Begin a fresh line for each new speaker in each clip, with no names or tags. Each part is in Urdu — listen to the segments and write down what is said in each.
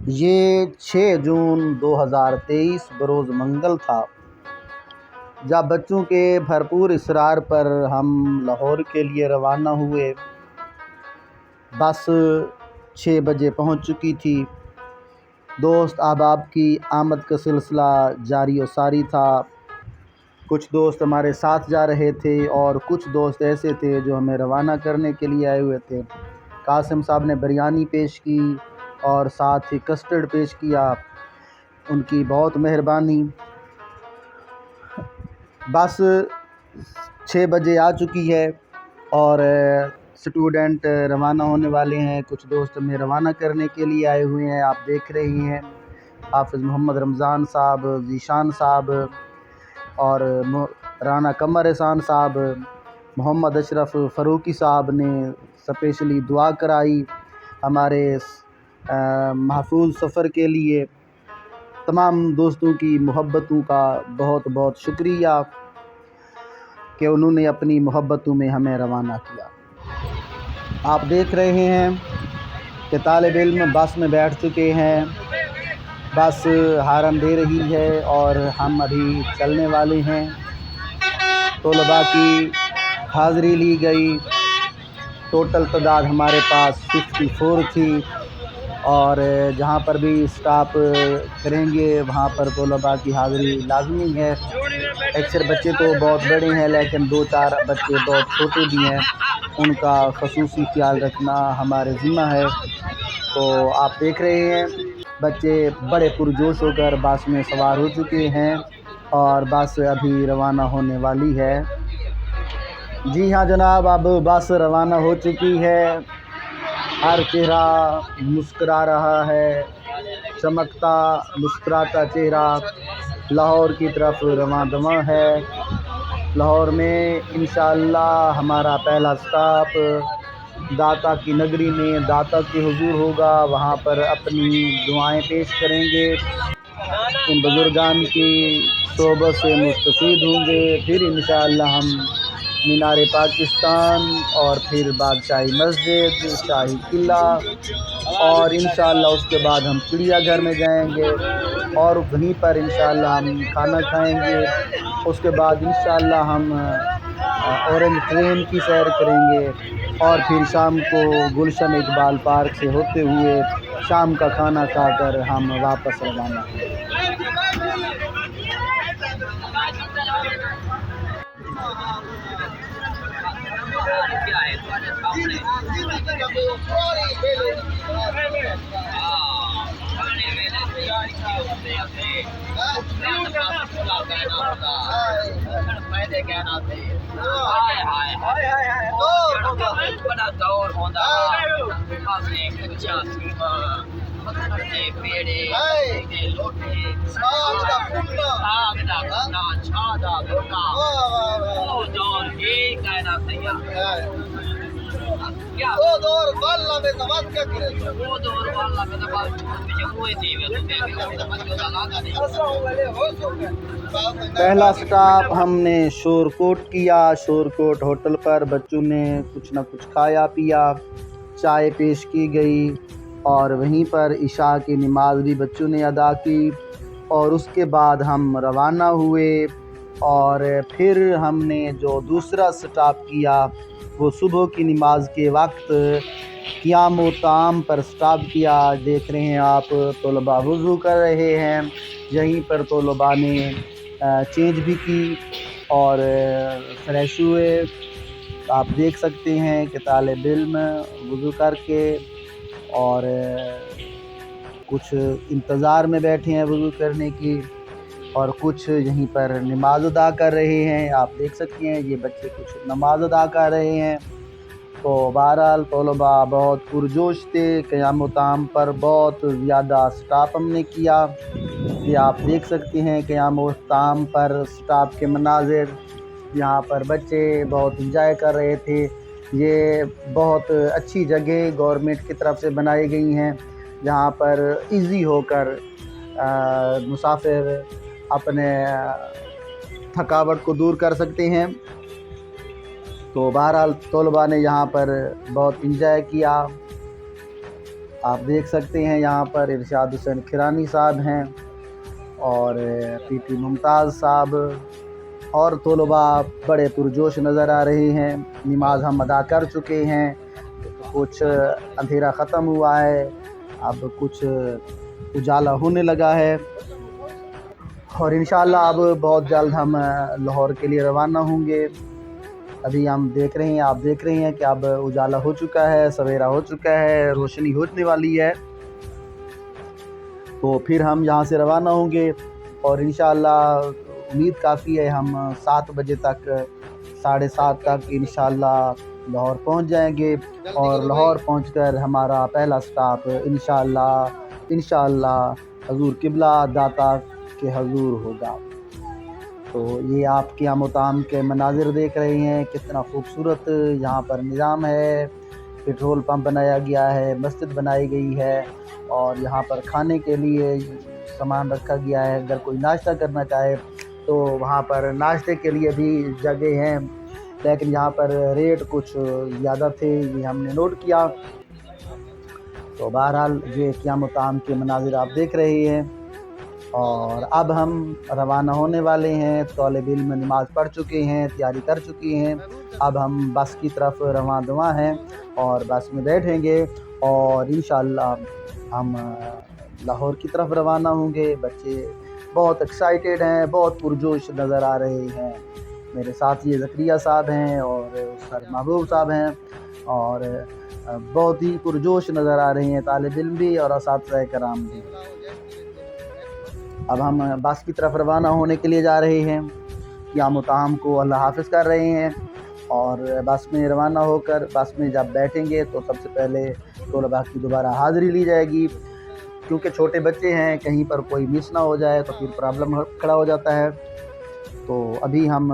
یہ 6 جون 2023 بروز منگل تھا جب بچوں کے بھرپور اصرار پر ہم لاہور کے لیے روانہ ہوئے۔ بس 6 بجے پہنچ چکی تھی۔ دوست احباب کی آمد کا سلسلہ جاری و ساری تھا۔ کچھ دوست ہمارے ساتھ جا رہے تھے اور کچھ دوست ایسے تھے جو ہمیں روانہ کرنے کے لیے آئے ہوئے تھے۔ قاسم صاحب نے بریانی پیش کی اور ساتھ ہی کسٹرڈ پیش کیا، ان کی بہت مہربانی۔ بس 6 بجے آ چکی ہے اور اسٹوڈنٹ روانہ ہونے والے ہیں۔ کچھ دوست ہمیں روانہ کرنے کے لیے آئے ہوئے ہیں، آپ دیکھ رہے ہیں۔ حافظ محمد رمضان صاحب، ذیشان صاحب اور رانا قمر احسان صاحب، محمد اشرف فاروقی صاحب نے اسپیشلی دعا کرائی ہمارے محفوظ سفر کے لیے۔ تمام دوستوں کی محبتوں کا بہت بہت شکریہ کہ انہوں نے اپنی محبتوں میں ہمیں روانہ کیا۔ آپ دیکھ رہے ہیں کہ طالب علم بس میں بیٹھ چکے ہیں، بس ہارن دے رہی ہے اور ہم ابھی چلنے والے ہیں۔ طلباء کی حاضری لی گئی، ٹوٹل تعداد ہمارے پاس 54 تھی، اور جہاں پر بھی اسٹاپ کریں گے وہاں پر طلباء کی حاضری لازمی ہے۔ اکثر بچے تو بہت بڑے ہیں لیکن 2-4 بچے بہت چھوٹے بھی ہیں، ان کا خصوصی خیال رکھنا ہمارے ذمہ ہے۔ تو آپ دیکھ رہے ہیں بچے بڑے پرجوش ہو کر بس میں سوار ہو چکے ہیں اور بس ابھی روانہ ہونے والی ہے۔ جی ہاں جناب، اب بس روانہ ہو چکی ہے۔ ہر چہرہ مسکرا رہا ہے، چمکتا مسکراتا چہرہ لاہور کی طرف رواں دواں ہے۔ لاہور میں انشاءاللہ ہمارا پہلا اسٹاپ داتا کی نگری میں داتا کے حضور ہوگا، وہاں پر اپنی دعائیں پیش کریں گے، ان بزرگان کی صحبت سے مستفید ہوں گے۔ پھر انشاءاللہ ہم مینار پاکستان اور پھر بادشاہی مسجد، شاہی قلعہ، اور انشاءاللہ اس کے بعد ہم چڑیا گھر میں جائیں گے اور وہیں پر انشاءاللہ ہم کھانا کھائیں گے۔ اس کے بعد انشاءاللہ ہم اورنج ٹرین کی سیر کریں گے اور پھر شام کو گلشن اقبال پارک سے ہوتے ہوئے شام کا کھانا کھا کر ہم واپس روانہ ہوں گے۔ پہلا سٹاپ ہم نے شور کوٹ کیا۔ شور کوٹ ہوٹل پر بچوں نے کچھ نہ کچھ کھایا پیا، چائے پیش کی گئی اور وہیں پر عشاء کی نماز بھی بچوں نے ادا کی، اور اس کے بعد ہم روانہ ہوئے۔ اور پھر ہم نے جو دوسرا سٹاپ کیا وہ صبح کی نماز کے وقت قیام و طعام پر سٹاپ کیا۔ دیکھ رہے ہیں آپ، طلباء وضو کر رہے ہیں، یہیں پر طلباء نے چینج بھی کی اور فریش ہوئے۔ آپ دیکھ سکتے ہیں کہ طالب علم وضو کر کے اور کچھ انتظار میں بیٹھے ہیں وضو کرنے کی، اور کچھ یہیں پر نماز ادا کر رہے ہیں۔ آپ دیکھ سکتے ہیں یہ بچے کچھ نماز ادا کر رہے ہیں۔ تو بہرحال طلباء بہت پرجوش تھے۔ قیام و طعام پر بہت زیادہ سٹاپ ہم نے کیا۔ یہ آپ دیکھ سکتے ہیں قیام و طعام پر سٹاپ کے مناظر، یہاں پر بچے بہت انجوائے کر رہے تھے۔ یہ بہت اچھی جگہ گورنمنٹ کی طرف سے بنائی گئی ہیں جہاں پر ایزی ہو کر مسافر اپنے تھکاوٹ کو دور کر سکتے ہیں۔ تو بہرحال طلباء نے یہاں پر بہت انجوائے کیا۔ آپ دیکھ سکتے ہیں یہاں پر ارشاد حسین کھیرانی صاحب ہیں اور پی پی ممتاز صاحب اور طلباء بڑے پرجوش نظر آ رہے ہیں۔ نماز ہم ادا کر چکے ہیں، کچھ اندھیرا ختم ہوا ہے، اب کچھ اجالا ہونے لگا ہے اور انشاءاللہ اب بہت جلد ہم لاہور کے لیے روانہ ہوں گے۔ ابھی ہم دیکھ رہے ہیں، آپ دیکھ رہے ہیں کہ اب اجالا ہو چکا ہے، سویرا ہو چکا ہے، روشنی ہونے والی ہے، تو پھر ہم یہاں سے روانہ ہوں گے اور انشاءاللہ امید کافی ہے ہم 7 بجے تک 7:30 تک انشاءاللہ لاہور پہنچ جائیں گے اور لاہور پہنچ کر ہمارا پہلا سٹاپ انشاءاللہ حضور قبلہ داتا کے حضور ہوگا۔ تو یہ آپ قیام و طعام کے مناظر دیکھ رہے ہیں، کتنا خوبصورت یہاں پر نظام ہے۔ پیٹرول پمپ بنایا گیا ہے، مسجد بنائی گئی ہے اور یہاں پر کھانے کے لیے سامان رکھا گیا ہے۔ اگر کوئی ناشتہ کرنا چاہے تو وہاں پر ناشتے کے لیے بھی جگہ ہیں، لیکن یہاں پر ریٹ کچھ زیادہ تھے، یہ ہم نے نوٹ کیا۔ تو بہرحال یہ قیام و طعام کے مناظر آپ دیکھ رہے ہیں اور اب ہم روانہ ہونے والے ہیں۔ طالب علم نماز پڑھ چکے ہیں، تیاری کر چکی ہیں، اب ہم بس کی طرف رواں دواں ہیں اور بس میں بیٹھیں گے اور انشاءاللہ ہم لاہور کی طرف روانہ ہوں گے۔ بچے بہت ایکسائٹیڈ ہیں، بہت پرجوش نظر آ رہے ہیں۔ میرے ساتھ یہ زکریہ صاحب ہیں اور سر محبوب صاحب ہیں اور بہت ہی پرجوش نظر آ رہے ہیں، طالب علم بھی اور اساتذہ کرام بھی۔ اب ہم بس کی طرف روانہ ہونے کے لیے جا رہے ہیں، قیام و طعام کو اللہ حافظ کر رہے ہیں اور بس میں روانہ ہو کر بس میں جب بیٹھیں گے تو سب سے پہلے طلباء کی دوبارہ حاضری لی جائے گی، کیونکہ چھوٹے بچے ہیں، کہیں پر کوئی مس نہ ہو جائے تو پھر پرابلم کھڑا ہو جاتا ہے۔ تو ابھی ہم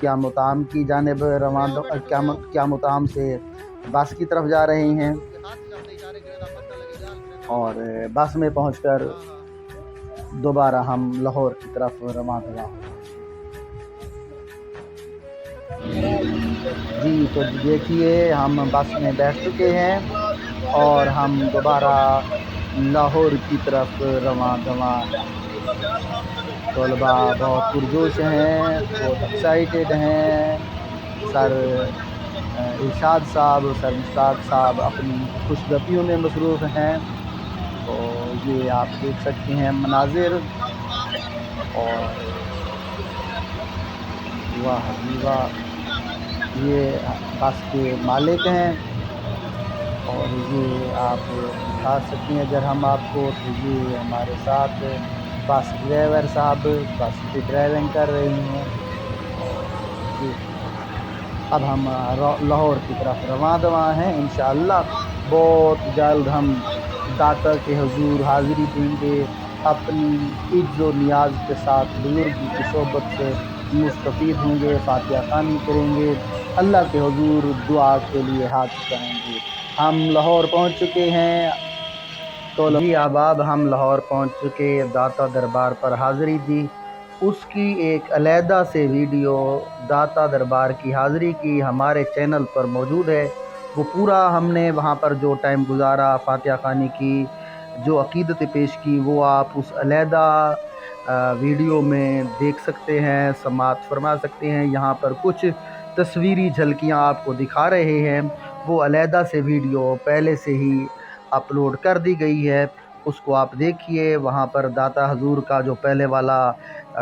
قیام و طعام کی جانب قیام و طعام سے بس کی طرف جا رہے ہیں اور بس میں پہنچ کر دوبارہ ہم لاہور کی طرف رواں ہوں۔ جی تو دیکھیے ہم بس میں بیٹھ چکے ہیں اور ہم دوبارہ لاہور کی طرف رواں ہیں۔ طلباء بہت پرجوش ہیں، بہت ایکسائٹیڈ ہیں۔ سر ارشاد صاحب، سر مشتاق صاحب اپنی خوشگپیوں میں مصروف ہیں، تو یہ آپ دیکھ سکتے ہیں مناظر اور واہ جی واہ، یہ بس کے مالک ہیں اور یہ آپ دکھا سکتے ہیں اگر ہم آپ کو، تو یہ ہمارے ساتھ بس ڈرائیور صاحب بس کی ڈرائیونگ کر رہے ہیں اور اب ہم لاہور کی طرف رواں دواں ہیں۔ انشاءاللہ بہت جلد ہم داتا کے حضور حاضری دیں گے، اپنی عجز و نیاز کے ساتھ بزرگی کی صحبت سے مستفید ہوں گے، فاتحہ خوانی کریں گے، اللہ کے حضور دعا کے لیے ہاتھ اٹھائیں گے۔ ہم لاہور پہنچ چکے ہیں تو جی اب ہم لاہور پہنچ چکے، داتا دربار پر حاضری دی، اس کی ایک علیحدہ سے ویڈیو داتا دربار کی حاضری کی ہمارے چینل پر موجود ہے۔ وہ پورا ہم نے وہاں پر جو ٹائم گزارا، فاتحہ خوانی کی، جو عقیدت پیش کی، وہ آپ اس علیحدہ ویڈیو میں دیکھ سکتے ہیں، سماعت فرما سکتے ہیں۔ یہاں پر کچھ تصویری جھلکیاں آپ کو دکھا رہے ہیں، وہ علیحدہ سے ویڈیو پہلے سے ہی اپلوڈ کر دی گئی ہے، اس کو آپ دیکھیے۔ وہاں پر داتا حضور کا جو پہلے والا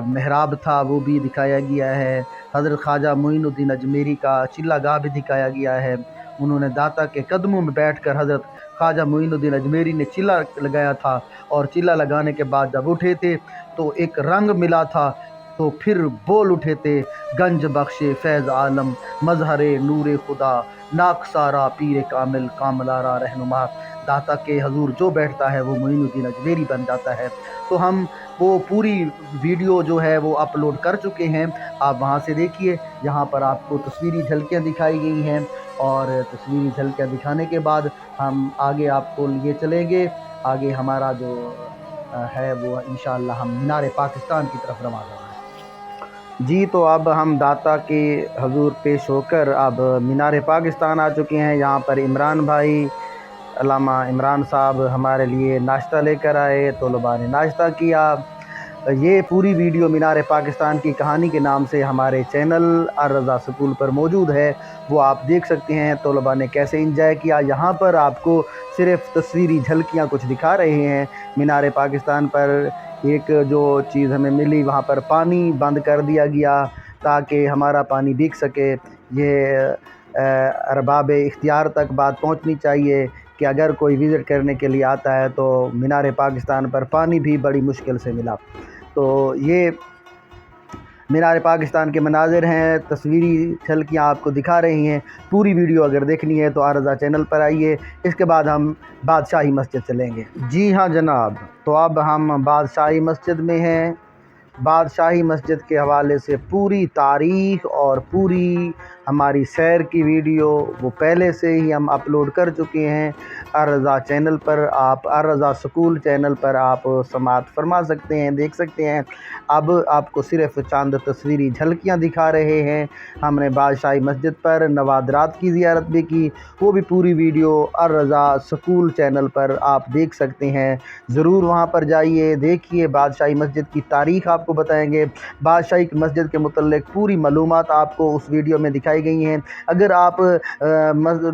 محراب تھا وہ بھی دکھایا گیا ہے، حضرت خواجہ معین الدین اجمیری کا چلہ گاہ بھی دکھایا گیا ہے۔ انہوں نے داتا کے قدموں میں بیٹھ کر حضرت خواجہ معین الدین اجمیری نے چلہ لگایا تھا اور چلہ لگانے کے بعد جب اٹھے تھے تو ایک رنگ ملا تھا، تو پھر بول اٹھے تھے، گنج بخش فیض عالم مظہر نور خدا، ناکسارا پیر کامل کاملارا رہنما۔ داتا کے حضور جو بیٹھتا ہے وہ معین الدین اجمیری بن جاتا ہے۔ تو ہم وہ پوری ویڈیو جو ہے وہ اپلوڈ کر چکے ہیں، آپ وہاں سے دیکھیے۔ یہاں پر آپ کو تصویری جھلکیاں دکھائی گئی ہیں اور تصویری جھلکیاں دکھانے کے بعد ہم آگے آپ کو لیے چلیں گے۔ آگے ہمارا جو ہے وہ انشاءاللہ ہم مینار پاکستان کی طرف رواں ہیں۔ جی تو اب ہم داتا کے حضور پیش ہو کر اب مینار پاکستان آ چکے ہیں۔ یہاں پر عمران بھائی علامہ عمران صاحب ہمارے لیے ناشتہ لے کر آئے، طلباء نے ناشتہ کیا۔ یہ پوری ویڈیو مینار پاکستان کی کہانی کے نام سے ہمارے چینل الرضا سکول پر موجود ہے، وہ آپ دیکھ سکتے ہیں طلباء نے کیسے انجوائے کیا۔ یہاں پر آپ کو صرف تصویری جھلکیاں کچھ دکھا رہے ہیں۔ مینار پاکستان پر ایک جو چیز ہمیں ملی، وہاں پر پانی بند کر دیا گیا تاکہ ہمارا پانی بک سکے۔ یہ ارباب اختیار تک بات پہنچنی چاہیے کہ اگر کوئی وزٹ کرنے کے لیے آتا ہے تو مینار پاکستان پر پانی بھی بڑی مشکل سے ملا۔ تو یہ مینار پاکستان کے مناظر ہیں، تصویری جھلکیاں آپ کو دکھا رہی ہیں۔ پوری ویڈیو اگر دیکھنی ہے تو الرضا چینل پر آئیے، اس کے بعد ہم بادشاہی مسجد چلیں گے۔ جی ہاں جناب، تو اب ہم بادشاہی مسجد میں ہیں۔ بادشاہی مسجد کے حوالے سے پوری تاریخ اور پوری ہماری سیر کی ویڈیو وہ پہلے سے ہی ہم اپلوڈ کر چکے ہیں الرضا چینل پر۔ آپ الرضا سکول چینل پر آپ سماعت فرما سکتے ہیں، دیکھ سکتے ہیں۔ اب آپ کو صرف چاند تصویری جھلکیاں دکھا رہے ہیں۔ ہم نے بادشاہی مسجد پر نوادرات کی زیارت بھی کی، وہ بھی پوری ویڈیو الرضا سکول چینل پر آپ دیکھ سکتے ہیں۔ ضرور وہاں پر جائیے، دیکھیے۔ بادشاہی مسجد کی تاریخ آپ کو بتائیں گے، بادشاہی مسجد کے متعلق پوری معلومات آپ کو اس ویڈیو میں دکھائی گئی ہیں۔ اگر آپ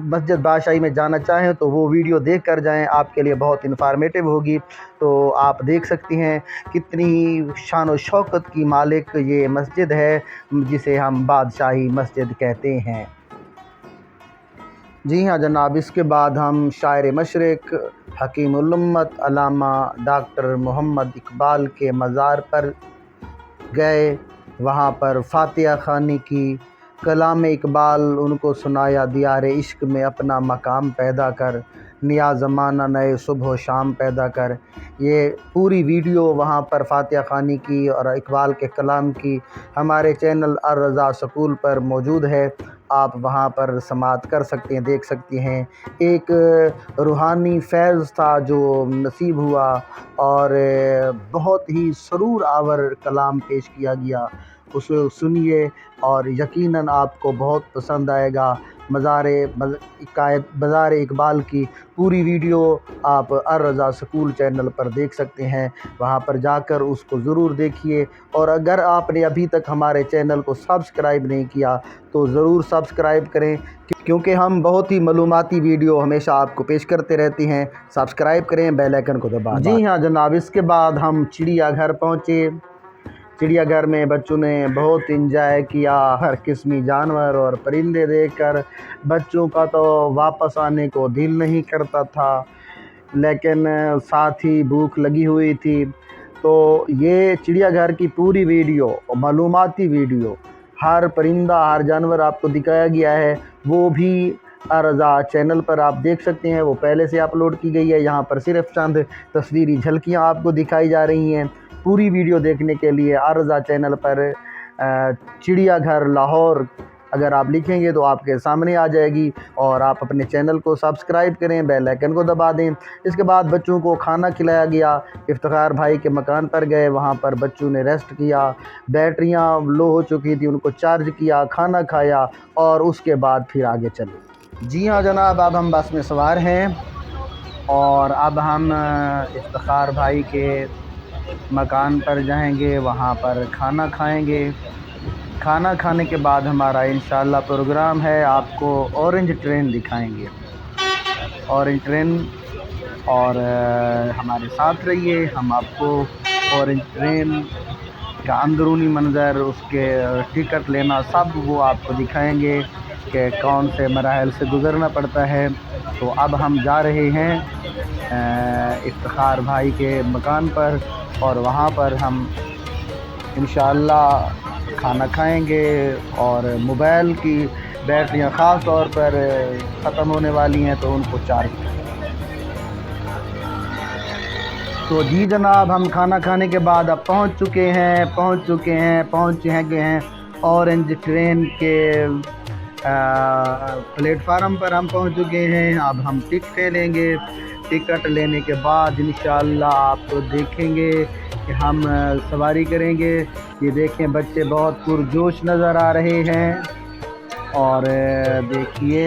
مسجد بادشاہی میں جانا چاہیں تو وہ ویڈیو دیکھ کر جائیں، آپ کے لیے بہت انفارمیٹیو ہوگی۔ تو آپ دیکھ سکتے ہیں کتنی شان و شوکت کی مالک یہ مسجد ہے جسے ہم بادشاہی مسجد کہتے ہیں۔ جی ہاں جناب، اس کے بعد ہم شاعر مشرق حکیم الامت علامہ ڈاکٹر محمد اقبال کے مزار پر گئے۔ وہاں پر فاتحہ خوانی کی، کلام اقبال ان کو سنایا، دیار عشق میں اپنا مقام پیدا کر، نیا زمانہ نئے صبح و شام پیدا کر۔ یہ پوری ویڈیو وہاں پر فاتحہ خوانی کی اور اقبال کے کلام کی ہمارے چینل الرضا سکول پر موجود ہے، آپ وہاں پر سماعت کر سکتے ہیں، دیکھ سکتے ہیں۔ ایک روحانی فیض تھا جو نصیب ہوا اور بہت ہی سرور آور کلام پیش کیا گیا، اسے سنیے اور یقیناً آپ کو بہت پسند آئے گا۔ مزار اقبال کی پوری ویڈیو آپ الرضا سکول چینل پر دیکھ سکتے ہیں، وہاں پر جا کر اس کو ضرور دیکھیے۔ اور اگر آپ نے ابھی تک ہمارے چینل کو سبسکرائب نہیں کیا تو ضرور سبسکرائب کریں، کیونکہ ہم بہت ہی معلوماتی ویڈیو ہمیشہ آپ کو پیش کرتے رہتے ہیں۔ سبسکرائب کریں، بیل آئیکن کو دبا دیں۔ جی ہاں جناب، اس کے بعد ہم چڑیا گھر پہنچے۔ چڑیا گھر میں بچوں نے بہت انجوائے کیا، ہر قسمی جانور اور پرندے دیکھ کر بچوں کا تو واپس آنے کو دل نہیں کرتا تھا، لیکن ساتھ ہی بھوک لگی ہوئی تھی۔ تو یہ چڑیا گھر کی پوری ویڈیو، معلوماتی ویڈیو، ہر پرندہ ہر جانور آپ کو دکھایا گیا ہے، وہ بھی الرضا چینل پر آپ دیکھ سکتے ہیں، وہ پہلے سے اپلوڈ کی گئی ہے۔ یہاں پر صرف چند تصویری جھلکیاں آپ کو دکھائی جا رہی ہیں۔ پوری ویڈیو دیکھنے کے لیے الرضا چینل پر چڑیا گھر لاہور اگر آپ لکھیں گے تو آپ کے سامنے آ جائے گی، اور آپ اپنے چینل کو سبسکرائب کریں، بیل آئیکن کو دبا دیں۔ اس کے بعد بچوں کو کھانا کھلایا گیا، افتخار بھائی کے مکان پر گئے، وہاں پر بچوں نے ریسٹ کیا، بیٹریاں لو ہو چکی تھی ان کو چارج کیا، کھانا کھایا اور اس کے بعد پھر آگے چلے۔ جی ہاں جناب، اب ہم بس میں سوار ہیں اور اب ہم افتخار بھائی کے مکان پر جائیں گے، وہاں پر کھانا کھائیں گے۔ کھانا کھانے کے بعد ہمارا انشاءاللہ پروگرام ہے، آپ کو اورنج ٹرین دکھائیں گے، اورنج ٹرین، اور ہمارے ساتھ رہیے، ہم آپ کو اورنج ٹرین کا اندرونی منظر، اس کے ٹکٹ لینا، سب وہ آپ کو دکھائیں گے کہ کون سے مراحل سے گزرنا پڑتا ہے۔ تو اب ہم جا رہے ہیں افتخار بھائی کے مکان پر، اور وہاں پر ہم انشاءاللہ کھانا کھائیں گے، اور موبائل کی بیٹریاں خاص طور پر ختم ہونے والی ہیں تو ان کو چارج کریں۔ تو جی جناب، ہم کھانا کھانے کے بعد اب پہنچ چکے ہیں اورنج ٹرین کے پلیٹ فارم پر ہم پہنچ چکے ہیں۔ اب ہم ٹکٹ لیں گے، ٹکٹ لینے کے بعد انشاءاللہ آپ دیکھیں گے کہ ہم سواری کریں گے۔ یہ دیکھیں بچے بہت پرجوش نظر آ رہے ہیں، اور دیکھیے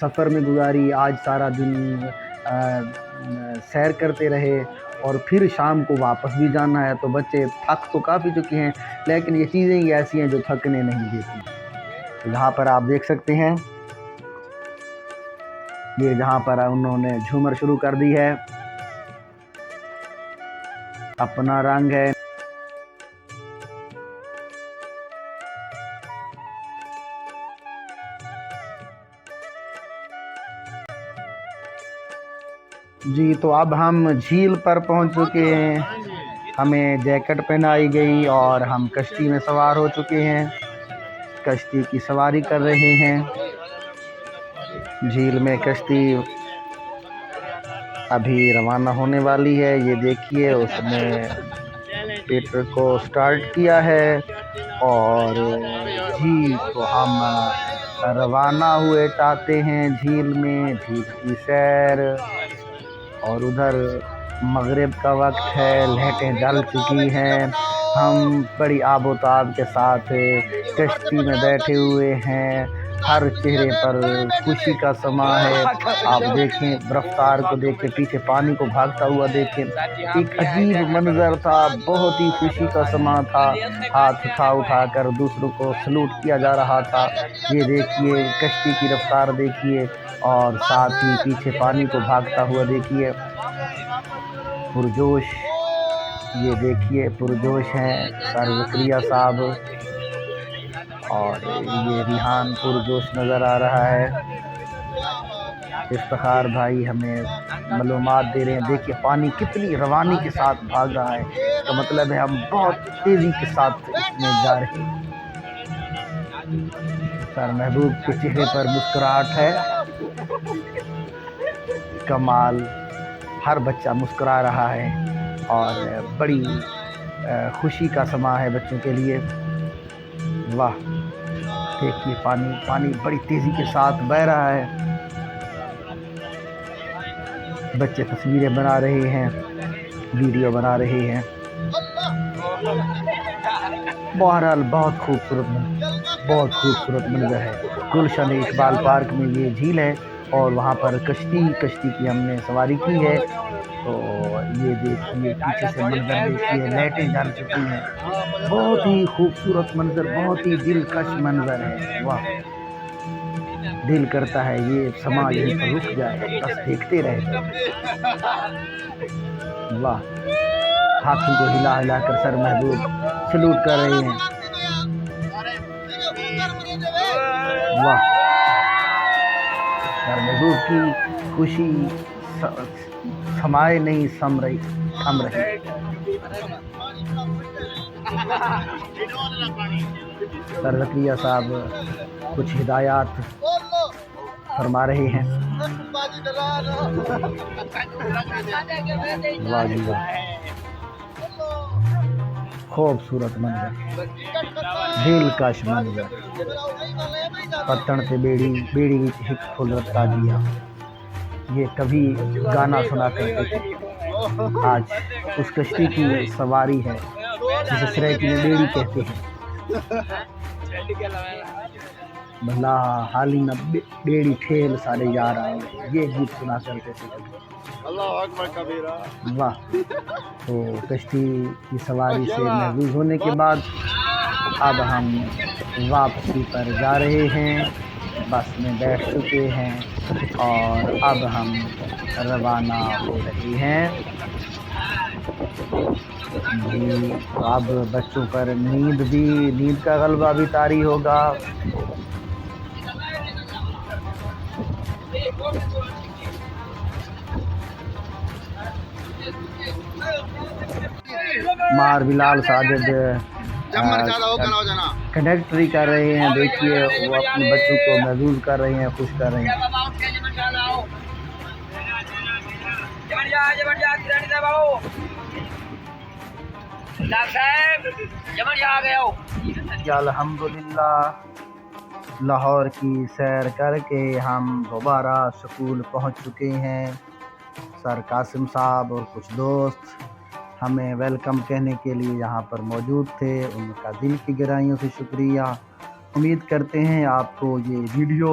سفر میں گزاری، آج سارا دن سیر کرتے رہے اور پھر شام کو واپس بھی جانا ہے، تو بچے تھک تو کافی چکے ہیں، لیکن یہ چیزیں ہی ایسی ہیں جو تھکنے نہیں دیتی۔ یہاں پر آپ دیکھ سکتے ہیں، یہ جہاں پر انہوں نے جھومر شروع کر دی ہے، اپنا رنگ ہے۔ جی تو اب ہم جھیل پر پہنچ چکے ہیں، ہمیں جیکٹ پہنائی گئی اور ہم کشتی میں سوار ہو چکے ہیں، کشتی کی سواری کر رہے ہیں۔ جھیل میں کشتی ابھی روانہ ہونے والی ہے، یہ دیکھیے اس نے پیٹر کو سٹارٹ کیا ہے اور جھیل کو ہم روانہ ہوئے چاہتے ہیں۔ جھیل میں جھیل کی سیر، اور ادھر مغرب کا وقت ہے، لہٹیں ڈل چکی ہیں، ہم بڑی آب و تاب کے ساتھ کشتی میں بیٹھے ہوئے ہیں، ہر چہرے پر خوشی کا سما ہے۔ آپ دیکھیں رفتار کو، دیکھیں پیچھے پانی کو بھاگتا ہوا، دیکھیں ایک عجیب منظر تھا، بہت ہی خوشی کا سما تھا، ہاتھ اٹھا کر دوسروں کو سلوٹ کیا جا رہا تھا۔ یہ دیکھیے کشتی کی رفتار دیکھیے، اور ساتھ ہی پیچھے پانی کو بھاگتا ہوا دیکھیے، پرجوش، یہ دیکھیے پرجوش ہیں سر زکریا صاحب، اور یہ ریحان پرجوش نظر آ رہا ہے۔ افتخار بھائی ہمیں معلومات دے رہے ہیں، دیکھیے پانی کتنی روانی کے ساتھ بھاگ رہا ہے، اس کا مطلب ہے ہم بہت تیزی کے ساتھ اس میں جا رہے ہیں۔ سر محبوب کے چہرے پر مسکراہٹ ہے، کمال، ہر بچہ مسکرا رہا ہے اور بڑی خوشی کا سما ہے بچوں کے لیے۔ واہ، دیکھیے پانی بڑی تیزی کے ساتھ بہہ رہا ہے، بچے تصویریں بنا رہے ہیں، ویڈیو بنا رہے ہیں۔ بہرحال بہت خوبصورت منظر ہے۔ گلشن اقبال پارک میں یہ جھیل ہے، اور وہاں پر کشتی کی ہم نے سواری کی ہے، تو یہ دیکھیے پیچھے سے منظر دیکھیے، لائٹیں جل چکی ہیں، بہت ہی خوبصورت منظر، بہت ہی دلکش منظر ہے۔ واہ، دل کرتا ہے یہ سما یہیں پر رک جائے، بس دیکھتے رہے۔ واہ، ہاتھوں کو ہلا کر سر محبوب سلوٹ کر رہے ہیں۔ واہ، سر محبوب کی خوشی سمائے نہیں تھم رہی۔ سر زکریا صاحب کچھ ہدایات فرما رہے ہیں۔ واہ جی واہ، خوبصورت منظر، دلکش منظر، پتن تے بیڑی وچ ہک پھل رتا جیا، یہ کبھی گانا سنا کرتے تھے، آج اس کشتی کی سواری ہے جسے سریکی میں بیڑی کہتے ہیں۔ بھلا حالی نہ بیڑی ٹھیل سارے یار آئے، یہ گیت سنا کرتے تھے۔ واہ، تو کشتی کی سواری سے محظوظ ہونے کے بعد اب ہم واپسی پر جا رہے ہیں، بس میں بیٹھ چکے ہیں اور اب ہم روانہ ہو رہے ہیں۔ جی اب بچوں پر نیند کا غلبہ بھی طاری ہوگا۔ مار بلال ساجد کنڈکٹری کر رہے ہیں، دیکھیے وہ اپنے بچوں کو محظوظ کر رہے ہیں، خوش کر رہے ہیں۔ الحمدللہ لاہور کی سیر کر کے ہم دوبارہ سکول پہنچ چکے ہیں۔ سر قاسم صاحب اور کچھ دوست ہمیں ویلکم کہنے کے لیے یہاں پر موجود تھے، ان کا دل کی گہرائیوں سے شکریہ۔ امید کرتے ہیں آپ کو یہ ویڈیو